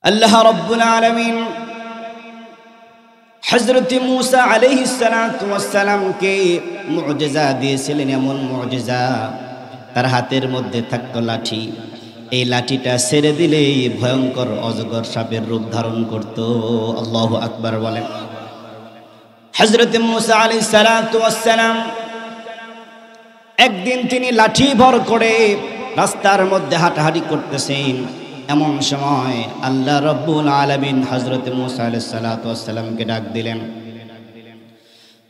আল্লাহ রাব্বুল আলামিন হযরত মূসা আলাইহিস সালাতু ওয়াস সালামকে মুজিজা দিয়েছিলেন, এমন মুজিজা তার হাতের মধ্যে থাকতো লাঠি। এই লাঠিটা ছেড়ে দিলেই ভয়ঙ্কর অজগর সাপের রূপ ধারণ করত। আল্লাহু আকবার বলেন। হযরত মূসা আলাইহিস সালাতু ওয়াস সালাম একদিন তিনি লাঠি ভর করে রাস্তার মধ্যে হাঁটাহাঁটি করতেছেন। এমন সময় আল্লাহ রাব্বুল আলামিন হযরত মূসা আলাইহিস সালাতু ওয়াস সালামকে ডাক দিলেন।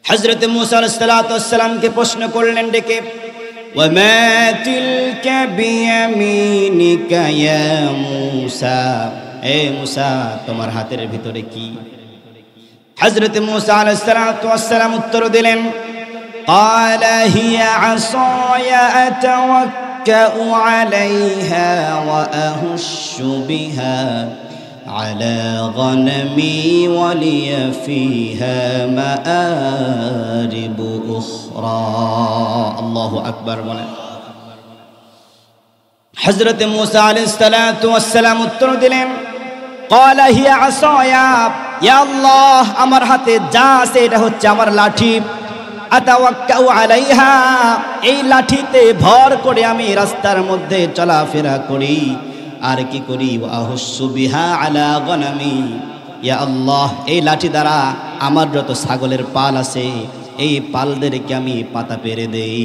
হযরত মূসা আলাইহিস সালাতু ওয়াস সালামকে প্রশ্ন করলেন ডেকে, ওয়ামা তিলকা বিয়ামিনিকা ইয়া মূসা, এ মূসা তোমার হাতের ভিতরে কি? হযরত মূসা আলাইহিস সালাতু ওয়াস সালাম উত্তর দিলেন, ক্বালা হিয়া আসায়া আতাওয়াক্কাউ আলাইহা ওয়া আহুশু বিহা আলা গনমি ওয়া লিয়া ফিহা মাআরিবু উখরা। আল্লাহু আকবার বলেন। হযরত মূসা আলাইহিস সালাতু ওয়াস সালাম উত্তর দিলেন, ক্বালা হিয়া আসায়া, ইয়া আল্লাহ আমার হাতে যা আছে এটা হচ্ছে আমার লাঠি। আতাওয়াক্কাউ আলাইহা, এই লাঠিতে ভর করে আমি রাস্তার মধ্যে চলাফেরা করি। আর কি করি? ওয়া আহুসু বিহা আলা গনামি, ইয়া আল্লাহ এই লাঠি দ্বারা আমার যত ছাগলের পাল আছে এই পালদেরকে আমি পাতা পেরে দেই।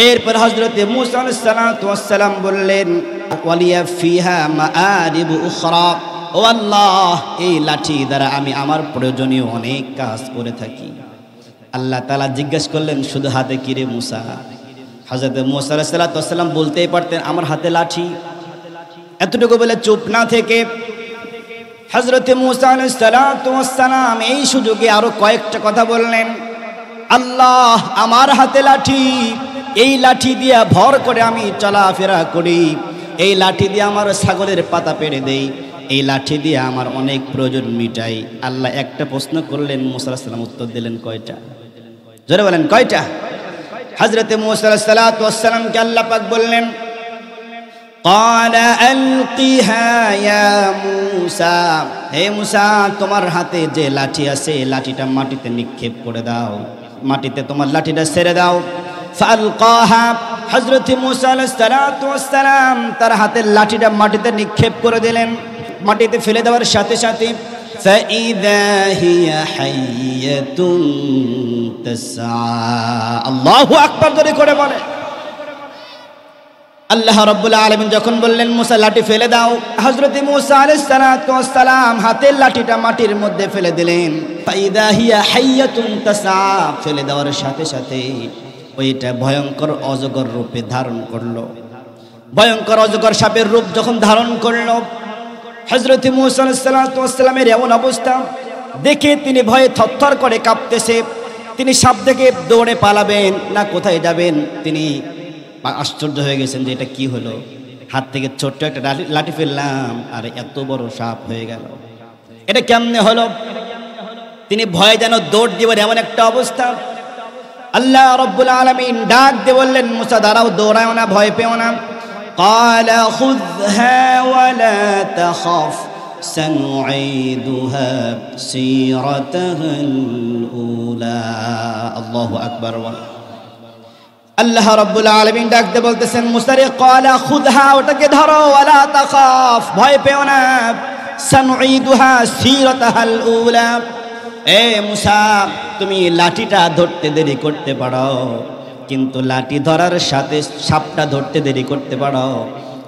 এরপর হযরত মূসা আলাইহিস সালাতু ওয়াস সালাম বললেন, ওয়ালিয়া ফিহা মাআরিবু উখরা, ও আল্লাহ এই লাঠি দ্বারা আমি আমার প্রয়োজনীয় অনেক কাজ করে থাকি। আল্লাহ তাআলা জিজ্ঞাসা করলেন, শুধু হাতে কি রে মূসা? হযরত মূসা আলাইহিস সালাতু ওয়াস সালাম বলতেই পারতেন আমার হাতে লাঠি। এতটুকু বলে চুপ না থেকে হযরত মূসা আলাইহিস সালাতু ওয়াস সালাম এই সুযোগে আরো কয়েকটা কথা বললেন। আল্লাহ আমার হাতে লাঠি, এই লাঠি দিয়ে ভর করে আমি চলাফেরা করি, এই লাঠি দিয়ে আমার ছাগলের পাতা পেড়ে দেই, এই লাঠি দিয়ে আমার অনেক প্রয়োজন মিটাই। আল্লাহ একটা প্রশ্ন করলেন, মূসা আলাইহিস সালাম উত্তর দিলেন কয়টা? জোরে বলেন কয়টা? হযরত মূসা আলাইহিস সালাতু ওয়াস সালামকে আল্লাহ পাক বললেন, ক্বালা আলকিহা ইয়া মূসা, হে মূসা তোমার হাতে যে লাঠি আছে লাঠিটা মাটিতে নিক্ষেপ করে দাও, মাটিতে তোমার লাঠিটা ছেড়ে দাও। ফালকাহা, হযরত মূসা আলাইহিস সালাতু ওয়াস সালাম তার হাতের লাঠিটা মাটিতে নিক্ষেপ করে দিলেন। মাটিতে ফেলে দেওয়ার সাথে সাথে ফাইযা হিয়া হাইয়াতুন তাসআ। আল্লাহু আকবার জোরে করে বলে। আল্লাহ রাব্বুল আলামিন যখন বললেন মূসা লাঠি ফেলে দাও, হযরত মূসা আলাইহিস সালাতু ওয়াস সালাম হাতের লাঠিটা মাটির মধ্যে ফেলে দিলেন। ফাইযা হিয়া হাইয়াতুন তাসআ, ফেলে দেওয়ার সাথে সাথে ওইটা ভয়ঙ্কর অজগর রূপে ধারণ করলো। ভয়ঙ্কর অজগর সাপের রূপ যখন ধারণ করলো, হযরত মূসা আলাইহিস সালাতু ওয়াস সালামের এমন অবস্থা দেখে তিনি ভয়ে থরথর করে কাঁপতেছে। তিনি সাপ থেকে দৌড়ে পালাবেন না কোথায় যাবেন তিনি আশ্চর্য হয়ে গেছেন যে এটা কি হলো, হাত থেকে ছোট্ট একটা লাঠি ফেললাম আর এত বড় সাপ হয়ে গেল, এটা কেমনে হলো? তিনি ভয়ে যেন দৌড় দিবেন এমন একটা অবস্থা। আল্লাহ রাব্বুল আলামিন ডাক দিয়ে বললেন, মূসা দাঁড়াও, দৌড়াও না, ভয় পেও না। ক্বালা খুযহা ওয়া লা তাখাফ সানুঈদুহা সিরাতাহাল উলা। আল্লাহু আকবার। আল্লাহ রাব্বুল আলামিন ডাক দিয়ে বলতেছেন, মূসা রে ক্বালা খুযহা, ওটাকে ধরো, ওয়া লা তাখাফ, ভয় পেও না, সানুঈদুহা সিরাতাহাল উলা। এ মূসা তুমি লাঠিটা ধরতে দেরি করতে পারো, কিন্তু লাঠি ধরার সাথে সাপটা ধরতে দেরি করতে পারো,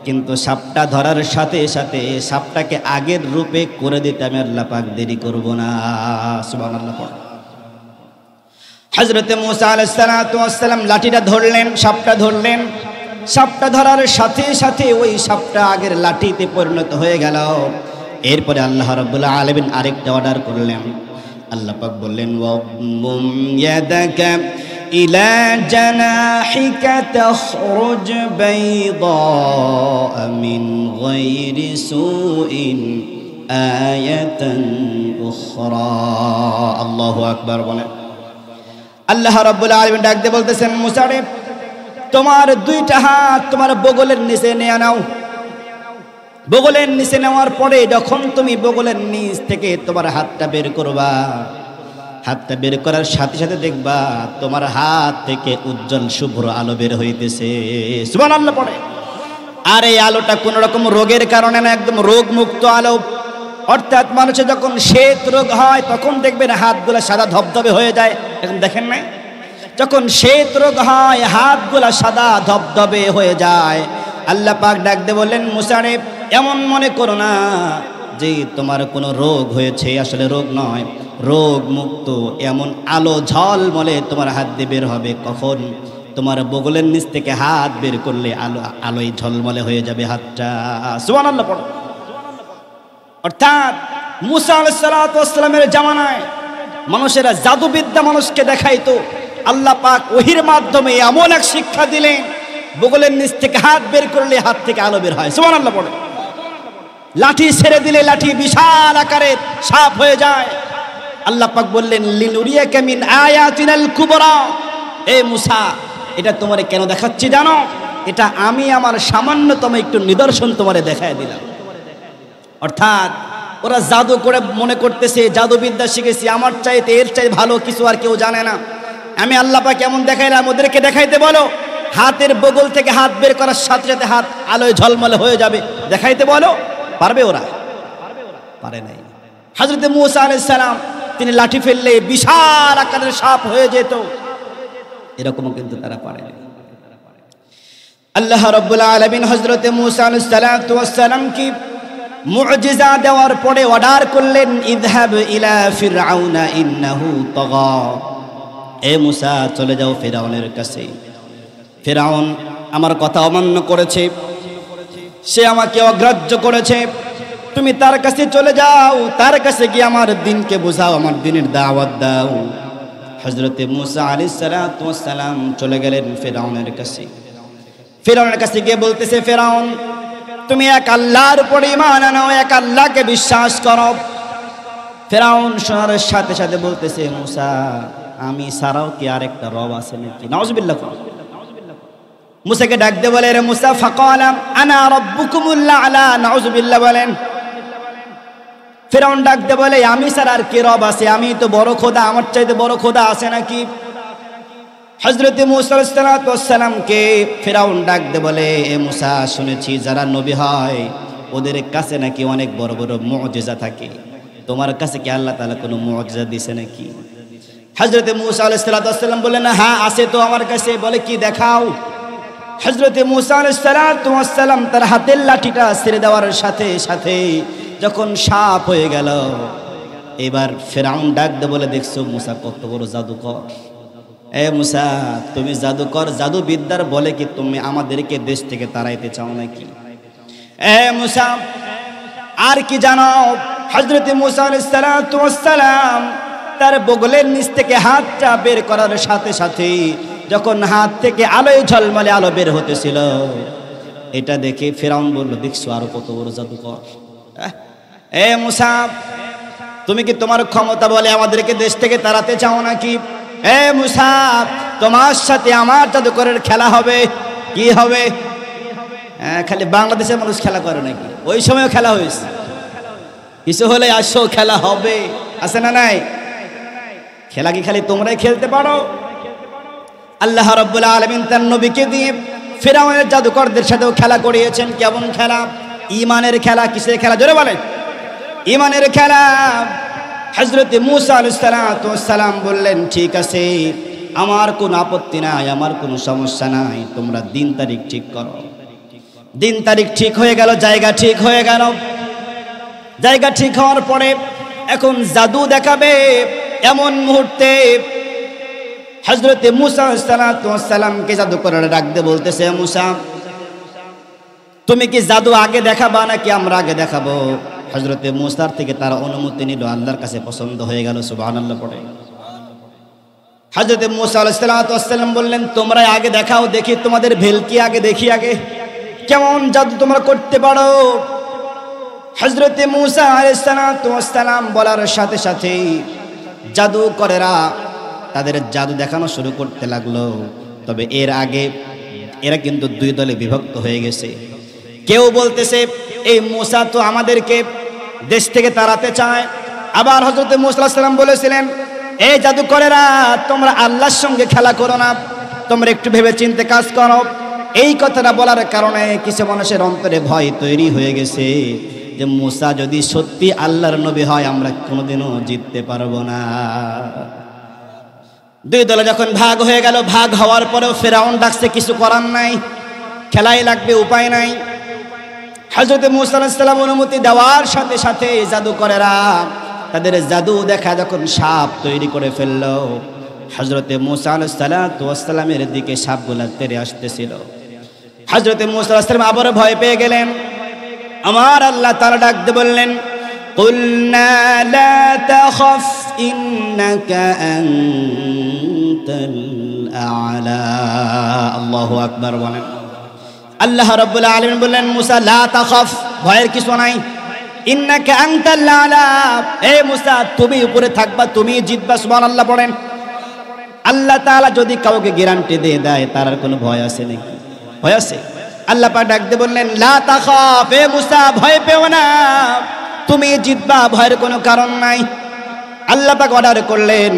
কিন্তু সাপটা ধরার সাথে সাথে সাপটাকে আগের রূপে করে দিতে আমি আল্লাহ পাক দেরি করব না। সুবহানাল্লাহ। হযরত মূসা আলাইহিস সালাতু ওয়াস সালাম লাঠিটা ধরলেন, সাপটা ধরলেন। সাপটা ধরার সাথে সাথে ওই সাপটা আগের লাঠিতে পরিণত হয়ে গেল। এরপরে আল্লাহ রাব্বুল আলামিন আরেকটা অর্ডার করলেন। আল্লাহ পাক বললেন, ওয়াবমুম ইয়াদাকা ইলা জানাহিকা তাখরুজ বাইদা মিন গায়রি সুইন আয়াতান উখরা। আল্লাহু আকবার বলেন। আল্লাহ রাব্বুল আলামিন ডাক দিয়ে বলতেছেন, মূসা রে তোমার দুইটা হাত তোমার বগলের নিচে নিয়ে নাও, বগলের নিচে নেওয়ার পরে যখন তুমি বগলের নিচ থেকে তোমার হাতটা বের করবা, হাতটা বের করার সাথে সাথে দেখবা তোমার হাত থেকে উজ্জ্বল শুভ্র আলো বের হইতেছে। সুবহানাল্লাহ পড়ে। আর এই আলোটা কোন রকম রোগের কারণে না, একদম রোগ মুক্ত আলো। অর্থাৎ মানুষের যখন শ্বেত রোগ হয় তখন দেখবেন হাতগুলা সাদা ধবধবে হয়ে যায়, এখন দেখেন নাই? যখন শ্বেত রোগ হয় হাতগুলা সাদা ধবধবে হয়ে যায়। আল্লাহ পাক ডাক দিয়ে বললেন, মুসা রে, এমন মনে করো না যে তোমার কোনো রোগ হয়েছে, আসলে রোগ নয়, রোগ মুক্ত এমন আলো ঝলমলে তোমার হাত দিয়ে বের হবে। কখন? তোমার বগলের নিচ থেকে হাত বের করলে আলোয় ঝলমলে হয়ে যাবে হাতটা। সুবহানাল্লাহ পড়ো। অর্থাৎ মুসা আলাইহিস সালাতু ওয়াস সালামের জামানায় মানুষেরা জাদুবিদ্যা মানুষকে দেখাইতো। আল্লাহ পাক ওহির মাধ্যমে এমন এক শিক্ষা দিলেন, বগলের নিচ থেকে হাত বের করলে হাত থেকে আলো বের হয়। সুবহানাল্লাহ পড়ো। লাঠি ছেড়ে দিলে লাঠি বিশাল আকারের সাপ হয়ে যায়। আল্লাহ পাক বললেন, লিনুরিয়াকা মিন আয়াতিনাল কুবরা, এ মুসা, এটা তোমারে কেন দেখাচ্ছি জানো? এটা আমি আমার সামান্যতম একটু নিদর্শন তোমারে দেখায় দিলাম। অর্থাৎ ওরা জাদু করে মনে করতেছে জাদুবিদ্যা শিখেছি, আমার চাইতে এর চাই ভালো কিছু আর কেউ জানে না। আমি আল্লাহ পাক কেমন দেখাইলাম, ওদেরকে দেখাইতে বলো। হাতের বগল থেকে হাত বের করার সাথে সাথে হাত আলোয় ঝলমলে হয়ে যাবে, দেখাইতে বলো। পারবে? ওরা পারে নাই। হযরত মূসা আলাইহিস সালাম তিনি লাঠি ফেললে বিশাল আকারের সাপ হয়ে যেত, এরকমও কিন্তু তারা পারে নাই। আল্লাহ রাব্বুল আলামিন হযরত মূসা আলাইহিস সালাম কি মুজিজা দেওয়ার পরে অর্ডার করলেন, ইযহাব ইলা ফিরআউনা ইন্নাহু তাগা, এ মূসা চলে যাও ফিরআউনের কাছে। ফিরআউন আমার কথা অমান্য করেছে, সে আমাকে অগ্রাহ্য করেছে। তুমি তার কাছে চলে যাও, তার কাছে গিয়ে আমার দ্বীনকে বোঝাও, আমার দ্বীনের দাওয়াত দাও। হযরত মূসা আলাইহিস সালাম চলে গেলেন ফিরআউনের কাছে। ফিরআউনের কাছে গিয়ে বলতেছে, ফিরআউন, তুমি এক আল্লাহর উপর ঈমান আনো, এক আল্লাহকে বিশ্বাস করো। ফিরআউন শোনার সাথে সাথে বলতেছে, মূসা, আমি ছাড়াও কি আরেকটা রব আছে নাকি? নাউযুবিল্লাহ। মূসাকে ডাক দিয়ে বলে, রে মূসা, ফাকালা আনা রাব্বুকুমুল আ'লা, নাউযুবিল্লাহ বলেন। ফিরআউন ডাক দিয়ে বলে, আমি ছাড়া আর কি রব আছে? আমি তো বড় খোদা, আমার চাইতে বড় খোদা আছে নাকি? হযরত মূসা আলাইহিস সালামকে ফিরআউন ডাক দিয়ে বলে, এ মূসা, শুনেছি যারা নবী হয় ওদের কাছে নাকি অনেক বড় বড় মুজিজা থাকে, তোমার কাছে কি আল্লাহ তাআলা কোনো মুজিজা দিয়েছে নাকি? হযরত মূসা আলাইহিস সালাম বললেন, হ্যাঁ আছে তো আমার কাছে। বলে, কি দেখাও? হযরত মূসা আলাইহিস সালাম তার হাতের লাঠিটা ছেড়ে দেওয়ার সাথে সাথে যখন সাপ হয়ে গেল, এবার ফিরআউন ডাক দিয়ে বলে, দেখছো মূসা কত বড় জাদুকর? এ মূসা, তুমি জাদুকর, জাদুবিদ্যার বলে কি তুমি আমাদেরকে দেশ থেকে তাড়াইতে চাও নাকি? এ মূসা, আর কি জানো? হযরত মূসা আলাইহিস সালাম তার বগলের নিচ থেকে হাতটা বের করার সাথে সাথে যখন হাত থেকে আলোয় ঝলমলে আলো বের হতেছিল, এটা দেখে ফিরআউন বলল, দেখছো আরো কত বড় জাদুকর? এ মূসা, তুমি কি তোমার ক্ষমতা বলে আমাদেরকে দেশ থেকে তাড়াতে চাও নাকি? এ মূসা, তোমার সাথে আমার জাদুকরের খেলা হবে। কি হবে? খালি বাংলাদেশের মানুষ খেলা করে নাকি? ওই সময়ও খেলা হয়েছে, কিছু হলে আসো খেলা হবে, আছে না নাই? খেলা কি খালি তোমরাই খেলতে পারো? আল্লাহ রাব্বুল আলামিন তার নবীকে দিয়ে ফিরআউনের জাদুকরদের সাথেও খেলা করিয়েছেন। কেমন খেলা? ঈমানের খেলা। কিসের খেলা? জোরে বলেন। ঈমানের খেলা। হযরত মূসা আলাইহিস সালাম বললেন, ঠিক আছে, আমার কোনো আপত্তি নাই, আমার কোনো সমস্যা নাই, তোমরা দিন তারিখ ঠিক করো। দিন তারিখ ঠিক হয়ে গেল, জায়গা ঠিক হয়ে গেল। জায়গা ঠিক হওয়ার পরে এখন জাদু দেখাবে। এমন মুহূর্তে হযরত মূসা আলাইহিস সালামকে জাদুকররা ডাক দিয়ে বলতেছে, মূসা, তুমি কি জাদু আগে দেখাবা নাকি আমরা আগে দেখাবো? হযরত মূসার থেকে তারা অনুমতি নিল, আল্লাহর কাছে পছন্দ হয়ে গেল। সুবহানাল্লাহ পড়ে। হযরত মূসা আলাইহিস সালাম বললেন, তোমরা আগে দেখাও, দেখি তোমাদের ভেলকি আগে দেখি, আগে কেমন জাদু তোমরা করতে পারো। হযরত মূসা আলাইহিস সালাম বলার সাথে সাথে জাদুকরেরা তাদের জাদু দেখানো শুরু করতে লাগলো। তবে এর আগে এরা কিন্তু দুই দলে বিভক্ত হয়ে গেছে। কেউ বলতেছে এই মূসা তো আমাদেরকে দেশ থেকে তাড়াতে চায়। আবার হযরত মূসা আলাইহিস সালাম বলেছিলেন, এই জাদুকরেরা তোমরা আল্লাহর সঙ্গে খেলা করো না, তোমরা একটু ভেবে চিন্তে কাজ করো। এই কথাটা বলার কারণে কিছু মানুষের অন্তরে ভয় তৈরি হয়ে গেছে যে মূসা যদি সত্যি আল্লাহর নবী হয় আমরা কোনোদিনও জিততে পারবো না। দুই দলে যখন ভাগ হয়ে গেল, ভাগ হওয়ার পরেও ফেরাউন ডাকছে, কিছু করার নাই, খেলাই লাগবে, উপায় নাই। হযরত মূসা আলাইহিস সালাম অনুমতি দেওয়ার সাথে সাথে জাদুকরেরা তাদের জাদু দেখা যখন সাপ তৈরি করে ফেলল, হযরত মূসা আলাইহিস সালামের দিকে সাপগুলা তেড়ে আসতেছিল। হযরত মূসা আলাইহিস সালাম আবার ভয় পেয়ে গেলেন। আমার আল্লাহ তাআলা ডাক দিয়ে বললেন, কুলনা লা তাখাফ ইন্নাকা আনতাল আ'লা। আল্লাহু আকবার বলেন। আল্লাহ রাব্বুল আলামিন বললেন, মূসা লা তাখাফ, ভয়ের কিছু নাই। ইন্নাকা আনতাল আ'লা, হে মূসা তুমি উপরে থাকবা, তুমি জিতবা। সুবহানাল্লাহ পড়েন। আল্লাহ তাআলা যদি কাউকে গ্যারান্টি দিয়ে দেয় তার আর কোনো ভয় আছে নাকি? ভয় আছে? আল্লাহ পাক ডাক দিয়ে বললেন, লা তাখাফ, হে মূসা ভয় পেও না, তুমি জিতবা, ভয়ের কোনো কারণ নাই। আল্লাহ পাক অর্ডার করলেন,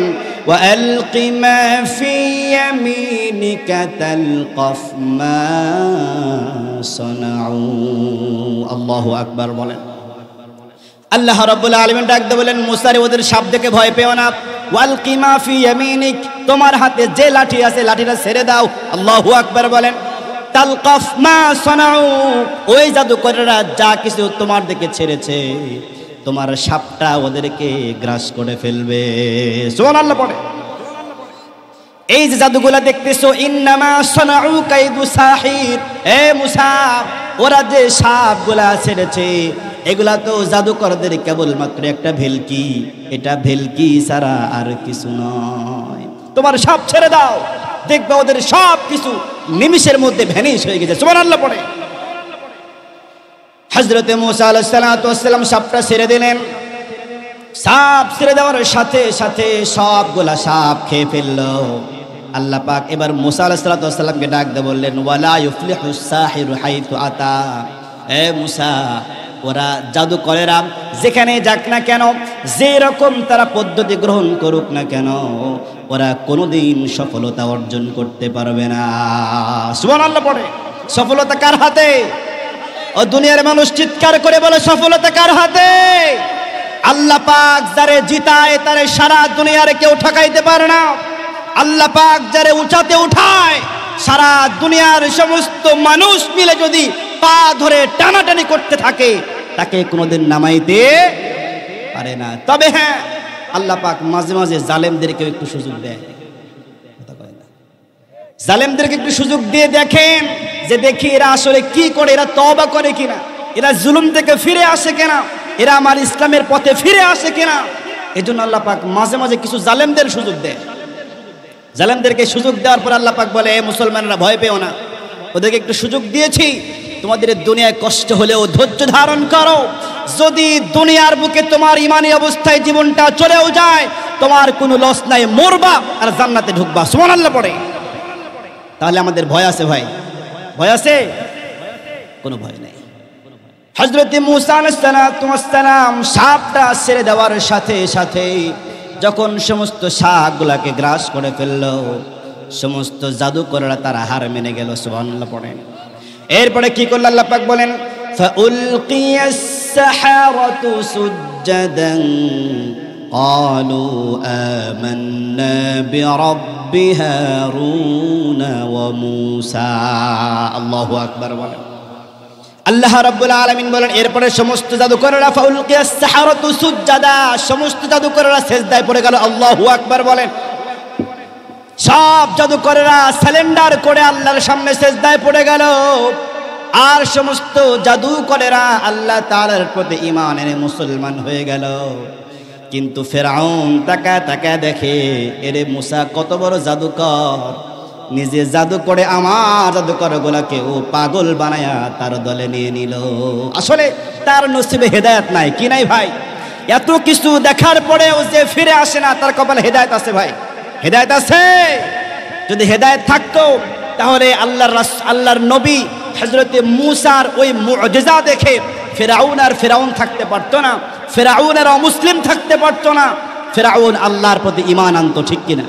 ওয়া আলকি মা ফি ইয়ামিনিকা তালকাফ মা সানাউ। আল্লাহু আকবার বলেন। আল্লাহ রাব্বুল আলামিন ডাক দিয়ে বলেন, মূসা রে ওদের সাপ দেখে ভয় পেও না, ওয়ালকি মা ফি ইয়ামিনিক, তোমার হাতে যে লাঠি আছে লাঠিটা ছেড়ে দাও। আল্লাহু আকবার বলেন। তালকাফ মা সানাউ, ওই জাদুকরেরা যা কিছু তোমার দিকে ছেড়েছে তোমার সাপটা ওদেরকে গ্রাস করে ফেলবে। সুবহানাল্লাহ পড়ে। এই যে জাদুগুলা দেখতেছো, ইন্নামা সানাউ কাইদু সাহির, হে মূসা ওরা যে সাপগুলা ছেড়েছে এগুলা তো জাদুকরদের কেবলমাত্র একটা ভেলকি, এটা ভেলকি ছাড়া আর কিছু নয়। তোমার সাপ ছেড়ে দাও, দেখবে ওদের সব কিছু নিমিষের মধ্যে ভ্যানিশ হয়ে গেছে। সুবহানাল্লাহ পড়ে। হযরত মূসা আলাইহিস সালাম সাপটা ছেড়ে দিলেন। সাপ ছেড়ে দেওয়ার সাথে সাথে সবগুলা সাপ খেয়ে ফেলল। আল্লাহ পাক এবার মূসা আলাইহিস সালামকে ডাক দিয়ে বললেন, ওয়ালা ইউফলিহুস সাহিরু হাইতু আতা, হে মূসা ওরা জাদুকরেরা যেখানে যাক না কেন, যে রকম তারা পদ্ধতি গ্রহণ করুক না কেন, ওরা কোনোদিন সফলতা অর্জন করতে পারবে না। সুবহানাল্লাহ পড়ে। সফলতা কার হাতে? ও দুনিয়ার মানুষ চিৎকার করে বলে, সফলতা কার হাতে? আল্লাহ পাক যারে জিতায় তারে সারা দুনিয়ার কেউ ঠকাইতে পারে না। আল্লাহ পাক যারে উঁচাতে উঠায় সারা দুনিয়ার সমস্ত মানুষ মিলে যদি পা ধরে টানাটানি করতে থাকে তাকে কোনোদিন নামাইতে পারে না। তবে হ্যাঁ, আল্লাহ পাক মাঝে মাঝে জালেমদেরকে একটু সুযোগ দেয়। জালেমদেরকে একটু সুযোগ দিয়ে দেখেন যে দেখি এরা আসলে কি করে, এরা তওবা করে কিনা, এরা জুলুম থেকে ফিরে আসে কিনা, এরা আমার ইসলামের পথে ফিরে আসে কিনা। এজন্য আল্লাহ পাক মাঝে মাঝে কিছু জালেমদের সুযোগ দেয়। জালেমদেরকে সুযোগ দেওয়ার পর আল্লাহ পাক বলে, মুসলমানরা ভয় পেও না, ওদেরকে একটু সুযোগ দিয়েছি, তোমাদের দুনিয়ায় কষ্ট হলেও ধৈর্য ধারণ করো। যদি দুনিয়ার বুকে তোমার ইমানি অবস্থায় জীবনটা চলেও যায় তোমার কোনো লস নাই, মরবা আর জান্নাতে ঢুকবা। সুবহানাল্লাহ পড়ে। তাহলে আমাদের ভয় আছে? ভাই ভয় আছে? কোনো ভয় নেই। হযরত মূসা আলাইহিস সালাম সাপটা ছেড়ে দেওয়ার সাথে সাথে যখন সমস্ত শাকগুলাকে গ্রাস করে ফেলল, সমস্ত জাদুকররা তারা হার মেনে গেল। সুবহানাল্লাহ পড়েন। এরপরে কি করল আল্লাহ পাক বলেন, ফাউলকিয়াস সাহারাতু সুজ্জাদান ক্বালু আমান্না বিরাব্বি হারুন ওয়া মূসা। আল্লাহু আকবার বলেন। আল্লাহ রাব্বুল আলামিন বলেন, এরপরে সমস্ত জাদুকররা ফাউলকিয়াস সাহারাতু সুজ্জাদা, সমস্ত জাদুকররা সিজদায় পড়ে গেল। আল্লাহু আকবার বলেন। সব জাদুকরেরা সারেন্ডার করে আল্লাহর সামনে সিজদায় পড়ে গেল। আর সমস্ত জাদুকরেরা আল্লাহ তাআলার প্রতি ঈমান এনে মুসলমান হয়ে গেল। কিন্তু ফেরাউন তাকায় তাকায় দেখে, এরে মূসা কত বড় জাদুকর, নিজে জাদু করে আমার জাদুকরগুলোকে ও পাগল বানায়া তার দলে নিয়ে নিল। আসলে তার নসিবে হেদায়েত নাই। কি নাই ভাই? এত কিছু দেখার পরেও যে ফিরে আসে না তার কপালে হেদায়েত আছে ভাই, হেদায়েত আছে। যদি হেদায়েত থাকতো তাহলে আল্লাহর নবী হযরত মূসার ওই মুজিজা দেখে ফিরাউন আর ফিরাউন থাকতে পারতো না, ফিরাউন আর অমুসলিম থাকতে পারতো না। ফিরাউন আল্লাহর প্রতি ঈমান আনতো, ঠিক কিনা?